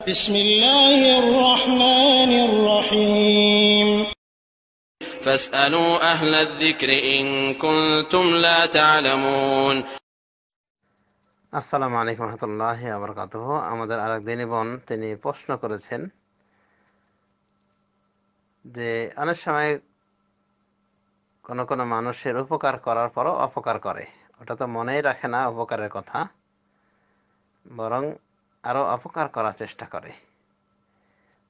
بسم الله الرحمن الرحيم فاسألوا أهل الذكر إن كنتم لا تعلمون আসসালামু আলাইকুম রহমতুল্লাহি ওয়া বারাকাতুহু। আমাদের আরেক দিনী বোন তিনি প্রশ্ন করেছেন যে অনেক সময় কোন কোন মানুষের উপকার করার পরও অপকার করে, ওটা তো মনেই রাখে না উপকারের কথা, বরং আরো অপকার করার চেষ্টা করে।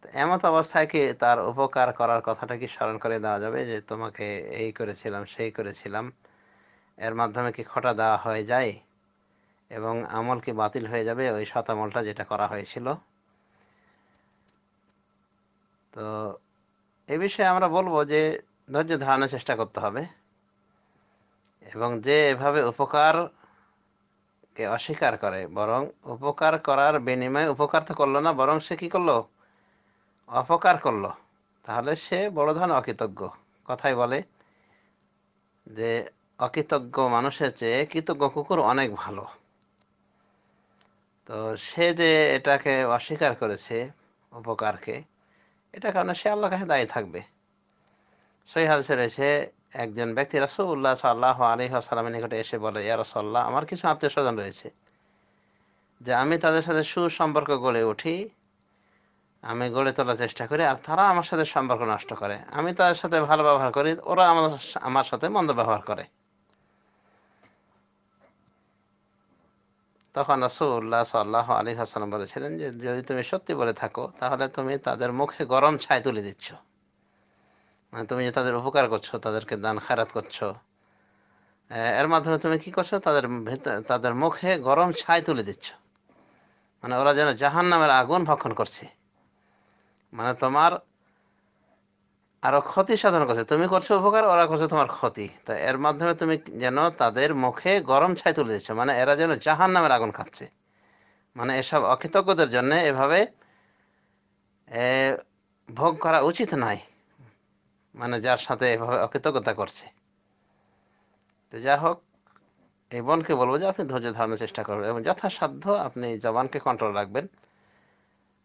তো এমত অবস্থায় কি তার উপকার করার কথাটা কি স্মরণ করে দেওয়া যাবে যে তোমাকে এই করেছিলাম সেই করেছিলাম, এর মাধ্যমে কি খোঁটা দেওয়া হয়ে যায় এবং আমল কি বাতিল হয়ে যাবে ওই সৎ আমলটা যেটা করা হয়েছিল? তো এই বিষয়ে আমরা বলবো যে ধৈর্য ধারণের চেষ্টা করতে হবে, এবং যে এভাবে উপকারকে অস্বীকার করে, বরং উপকার করার বিনিময়ে উপকার তো করলো না, বরং সে কি করলো, অপকার করলো, তাহলে সে বড় ধরনের অকৃতজ্ঞ। কথাই বলে যে অকৃতজ্ঞ মানুষের চেয়ে কৃতজ্ঞ কুকুর অনেক ভালো। তো সে যে এটাকে অস্বীকার করেছে উপকারকে, এটা কারণে সে আল্লাহর কাছে দায়ী থাকবে। সহিহ হাদিসে রয়েছে, একজন ব্যক্তি রাসূলুল্লাহ সাল্লাল্লাহু আলাইহি ওয়াসাল্লামের নিকটে এসে বলে, ইয়া রাসূলুল্লাহ, আমার কিছু আত্মীয়স্বজন রয়েছে যে আমি তাদের সাথে সুসম্পর্ক গড়ে উঠি, আমি গড়ে তোলার চেষ্টা করি, আর তারা আমার সাথে সম্পর্ক নষ্ট করে। আমি তাদের সাথে ভালো ব্যবহার করি, ওরা আমার সাথে মন্দ ব্যবহার করে। তখন রাসূলুল্লাহ সাল্লাল্লাহু আলাইহি ওয়াসাল্লাম বলেছিলেন যে যদি তুমি সত্যি বলে থাকো, তাহলে তুমি তাদের মুখে গরম ছাই তুলে দিচ্ছ। মানে তুমি যে তাদের উপকার করছো, তাদেরকে দান খেরাত করছো, এর মাধ্যমে তুমি কি করছো, তাদের মুখে গরম ছাই তুলে দিচ্ছ। মানে ওরা যেন জাহান্নামের আগুন ভক্ষণ করছে, মানে তোমার আরো ক্ষতি সাধন করছে। তুমি করছো উপকার, ওরা করছে তোমার ক্ষতি। তো এর মাধ্যমে তুমি যেন তাদের মুখে গরম ছাই তুলে দিচ্ছ, মানে এরা যেন জাহান্নামের আগুন খাচ্ছে। মানে এসব অকৃতজ্ঞদের জন্য এভাবে ভোগ করা উচিত নয়, মানে যার সাথে এভাবে অকৃতজ্ঞতা করছে। তো যাই হোক, এই বোনকে বলবো যে আপনি ধৈর্য ধারণের চেষ্টা করবেন এবং যথাসাধ্য আপনি জবানকে কন্ট্রোল রাখবেন।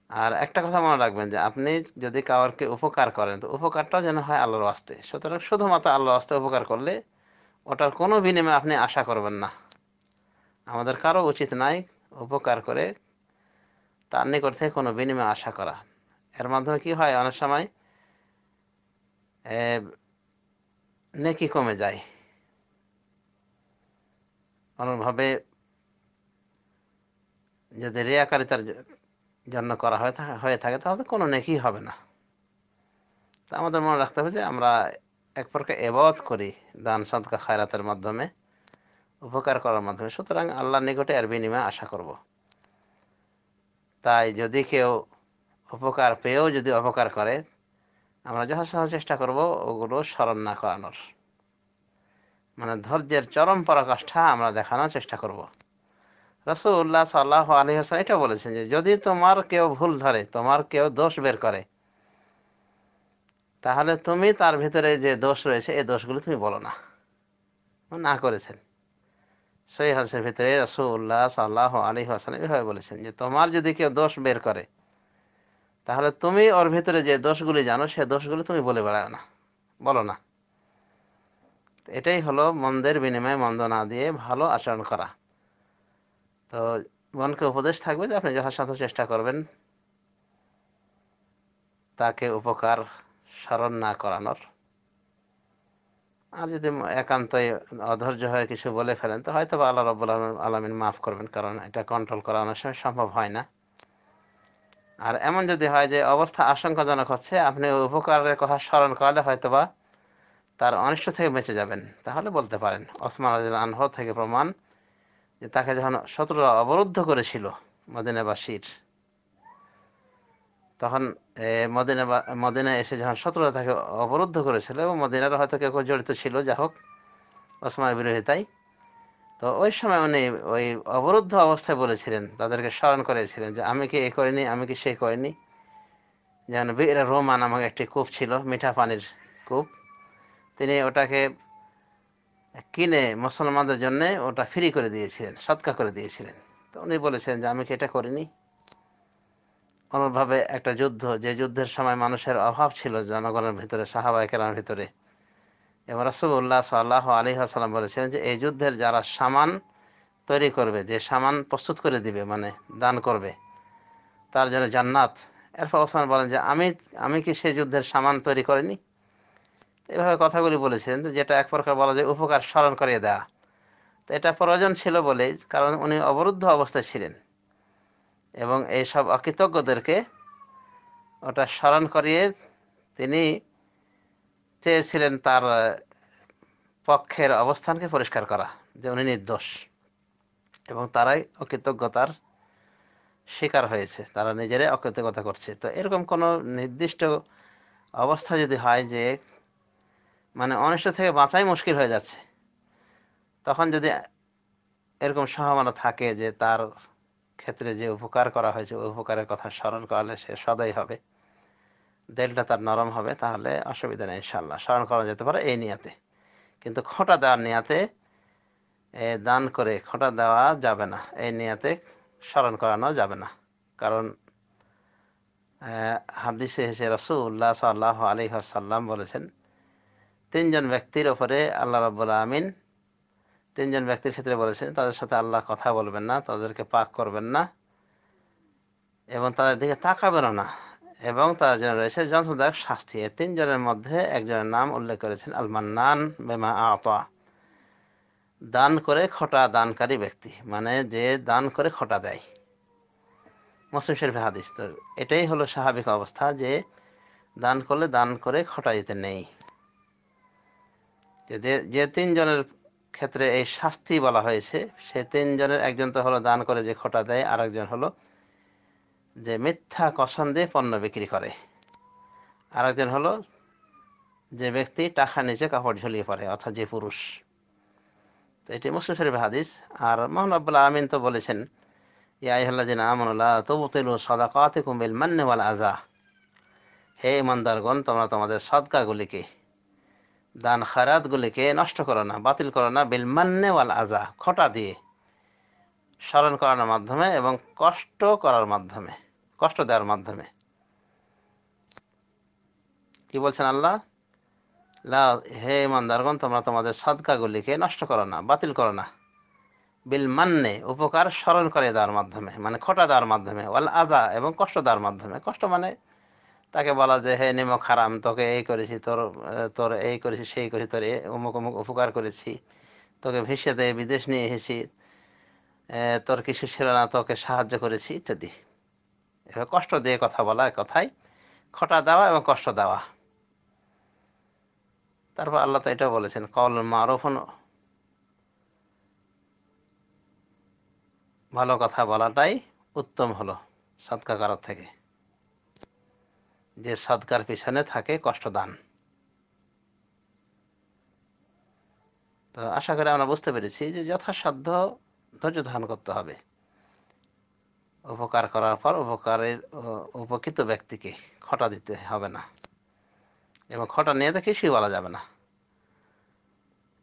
আর একটা কথা মনে রাখবেন যে আপনি যদি কাউকে উপকার করেন, তো উপকারটাও যেন হয় আল্লাহর ওয়াস্তে। সুতরাং শুধুমাত্র আল্লাহর ওয়াস্তে উপকার করলে ওটার কোনো বিনিময়ে আপনি আশা করবেন না। আমাদের কারো উচিত নাই উপকার করে তার নিকট থেকে কোনো বিনিময় আশা করা। এর মাধ্যমে কি হয়, অনেক সময় নেকি কমে যায়। অনুভাবে যদি রিয়াকারিতার জন্য করা হয়ে থাকে তাহলে কোনো নেকি হবে না। তা আমাদের মনে রাখতে হবে যে আমরা এক প্রকার ইবাদত করি দান সদকা খায়রাতের মাধ্যমে, উপকার করার মাধ্যমে। সুতরাং আল্লাহর নিকটে এর বিনিময়ে আশা করব। তাই যদি কেউ উপকার পেয়েও যদি অপকার করে, আমরা যথাসাধ্য চেষ্টা করব ওগুলো স্মরণ না করানোর, মানে ধৈর্যের চরম পরাকাষ্ঠা আমরা দেখানোর চেষ্টা করব। রাসূলুল্লাহ সাল্লাল্লাহু আলাইহি ওয়াসাল্লাম এটা বলেছেন যে যদি তোমার কেউ ভুল ধরে, তোমার কেউ দোষ বের করে, তাহলে তুমি তার ভিতরে যে দোষ রয়েছে এই দোষগুলো তুমি বলো না। না করেছেন সহিহ হাদিসের ভিতরে রাসূলুল্লাহ সাল্লাল্লাহু আলাইহি ওয়াসাল্লাম এভাবে বলেছেন যে তোমার যদি কেউ দোষ বের করে, তাহলে তুমি ওর ভিতরে যে দোষগুলি জানো সে দোষগুলি তুমি বলে বেড়াও না, বলো না। এটাই হলো মন্দের বিনিময়ে মন্দ না দিয়ে ভালো আচরণ করা। তো বোনকে উপদেশ থাকবে যে আপনি যথাসাধ্য চেষ্টা করবেন তাকে উপকার স্মরণ না করানোর। আর যদি একান্তই অধৈর্য হয়ে কিছু বলে ফেলেন, তো হয়তো আল্লাহ রাব্বুল আলামিন মাফ করবেন, কারণ এটা কন্ট্রোল করা অনেক সময় সম্ভব হয় না। আর এমন যদি হয় যে অবস্থা আশঙ্কাজনক হচ্ছে, আপনি উপকারের কথা স্মরণ করালে হয়তোবা তার অনিষ্ট থেকে বেঁচে যাবেন, তাহলে বলতে পারেন। ওসমান রাদিয়াল্লাহু আনহু থেকে প্রমাণ যে তাকে যখন শত্রুরা অবরুদ্ধ করেছিল মদিনাবাসীর, তখন মদিনায় এসে যখন শত্রুরা তাকে অবরুদ্ধ করেছিল, এবং মদিনার হয়তো কেউ কেউ জড়িত ছিল, যা হোক ওসমানের বিরোধিতায়, তো ওই সময় উনি ওই অবরুদ্ধ অবস্থায় বলেছিলেন, তাদেরকে স্মরণ করেছিলেন যে আমি কি এ করিনি, আমি কি সে করিনি। যেমন বীর রোমা নামক একটি কূপ ছিল, মিঠা পানির কূপ, তিনি ওটাকে কিনে মুসলমানদের জন্য ওটা ফ্রি করে দিয়েছিলেন, সৎকা করে দিয়েছিলেন। তো উনি বলেছিলেন যে আমি কি এটা করিনি। অনুরূপভাবে একটা যুদ্ধ, যে যুদ্ধের সময় মানুষের অভাব ছিল জনগণের ভিতরে, সাহাবায়ে কেরামের ভিতরে, এবং রাসূলুল্লাহ সাল্লাল্লাহু আলাইহি ওয়াসাল্লাম বলেছিলেন যে এই যুদ্ধের যারা সামান তৈরি করবে, যে সামান প্রস্তুত করে দিবে, মানে দান করবে, তার জন্য জান্নাত। এরপর ওসমান বলেন যে আমি কি সেই যুদ্ধের সামান তৈরি করিনি? এভাবে কথাগুলি বলেছিলেন, তো যেটা এক প্রকার বলা যায় উপকার স্মরণ করিয়ে দেওয়া। তো এটা প্রয়োজন ছিল বলেই, কারণ উনি অবরুদ্ধ অবস্থায় ছিলেন এবং এইসব অকৃতজ্ঞদেরকে ওটা স্মরণ করিয়ে তিনি চেয়েছিলেন তার পক্ষের অবস্থানকে পরিষ্কার করা, যে উনি নির্দোষ এবং তারাই অকৃতজ্ঞতার শিকার হয়েছে, তারা নিজেরাই অকৃতজ্ঞতা করছে। তো এরকম কোনো নির্দিষ্ট অবস্থা যদি হয় যে মানে অনিষ্ট থেকে বাঁচাই মুশকিল হয়ে যাচ্ছে, তখন যদি এরকম সম্ভাবনা থাকে যে তার ক্ষেত্রে যে উপকার করা হয়েছে ওই উপকারের কথা স্মরণ করালে সে সদয় হবে, দিলটা তার নরম হবে, তাহলে অসুবিধা নেই, ইনশাআল্লাহ স্মরণ করা যেতে পারে এই নিয়াতে। কিন্তু খোঁটা দেওয়ার নিয়াতে দান করে খোঁটা দেওয়া যাবে না, এই নিয়াতে স্মরণ করানো যাবে না। কারণ হাদিসে এসে রাসূলুল্লাহ সাল্লাল্লাহু আলাইহি ওয়াসাল্লাম বলেছেন, তিনজন ব্যক্তির ওপরে আল্লাহ রাব্বুল আমিন, তিনজন ব্যক্তির ক্ষেত্রে বলেছেন তাদের সাথে আল্লাহ কথা বলবেন না, তাদেরকে পাক করবেন না এবং তাদের দিকে তাকাবেনও না, এবং তার জন্য রয়েছে যন্ত্রণাদায়ক শাস্তি। এই তিনজনের মধ্যে একজনের নাম উল্লেখ করেছেন আল মান্নান বিমা আতা, দান করে খোঁটা দানকারী ব্যক্তি, মানে যে দান করে খোঁটা দেয়। মুসলিম শরীফের হাদিস। তো এটাই হলো স্বাভাবিক অবস্থা, যে দান করলে দান করে খোঁটা দিতে নেই। যে তিনজনের ক্ষেত্রে এই শাস্তি বলা হয়েছে, সে তিনজনের একজন তো হলো দান করে যে খোঁটা দেয়, আর একজন হলো যে মিথ্যা কসম দিয়ে পণ্য বিক্রি করে, আর একজন হলো যে ব্যক্তি টাকা নিচে কাপড় ঝুলিয়ে পড়ে, অর্থাৎ যে পুরুষ। তো এটি মুসলিম শরীফের হাদিস। আর মহান রব্বুল আমিন তো বলেছেন, ইয়া আইয়ুহাল্লাযীনা আমানু লা তুবতিলু সাদাকাতিকুম বিল মান্নি ওয়াল আযা, হে ঈমানদারগণ তোমরা তোমাদের সদকাগুলিকে, দান খায়রাতগুলিকে নষ্ট করো না, বাতিল করো না, বিল মান্নি ওয়াল আযা, খোঁটা দিয়ে, স্মরণ করানোর মাধ্যমে এবং কষ্ট করার মাধ্যমে, কষ্ট দেওয়ার মাধ্যমে। কি বলছেন আল্লাহ? লা, হে ঈমানদারগণ তোমরা তোমাদের সদকাগুলিকে নষ্ট করো না, বাতিল করো না, বিল মান্নে, উপকার স্মরণ করে দেওয়ার মাধ্যমে, মানে খোঁটা দেওয়ার মাধ্যমে, ওয়াল আযা, এবং কষ্ট দেওয়ার মাধ্যমে। কষ্ট মানে তাকে বলা যে হে নিমক হারাম, তোকে এই করেছি, তোর এই করেছি, সেই করেছি, তোর অমুক অমুক উপকার করেছি, তোকে ভিসা দিয়ে বিদেশ নিয়ে এসেছি, তোর কিছু ছিল না, তোকে সাহায্য করেছি, ইত্যাদি। এভাবে কষ্ট দিয়ে কথা বলা, এক কথায় খোঁটা দেওয়া এবং কষ্ট দেওয়া। তারপর আল্লাহ তো এটাও বলেছেন, কওল মারুফুন, ভালো কথা বলাটাই উত্তম হলো সদকা করার থেকে, যে সদকার পিছনে থাকে কষ্টদান। তো আশা করি আমরা বুঝতে পেরেছি যে যথাসাধ্য ধৈর্য ধারণ করতে হবে, উপকার করার পর উপকৃত ব্যক্তিকে খোঁটা দিতে হবে না, এবং খোঁটা নিয়ে তো কিছুই বলা যাবে না।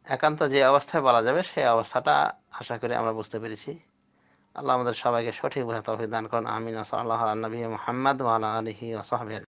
একান্ত যে অবস্থায় বলা যাবে সেই অবস্থাটা আশা করি আমরা বুঝতে পেরেছি। আল্লাহ আমাদের সবাইকে সঠিক বোঝার তৌফিক দান করুন, আমিন। সাল্লাল্লাহু আলা নবী মুহাম্মদ ওয়া আলা আলিহি ওয়া সাহবিহি।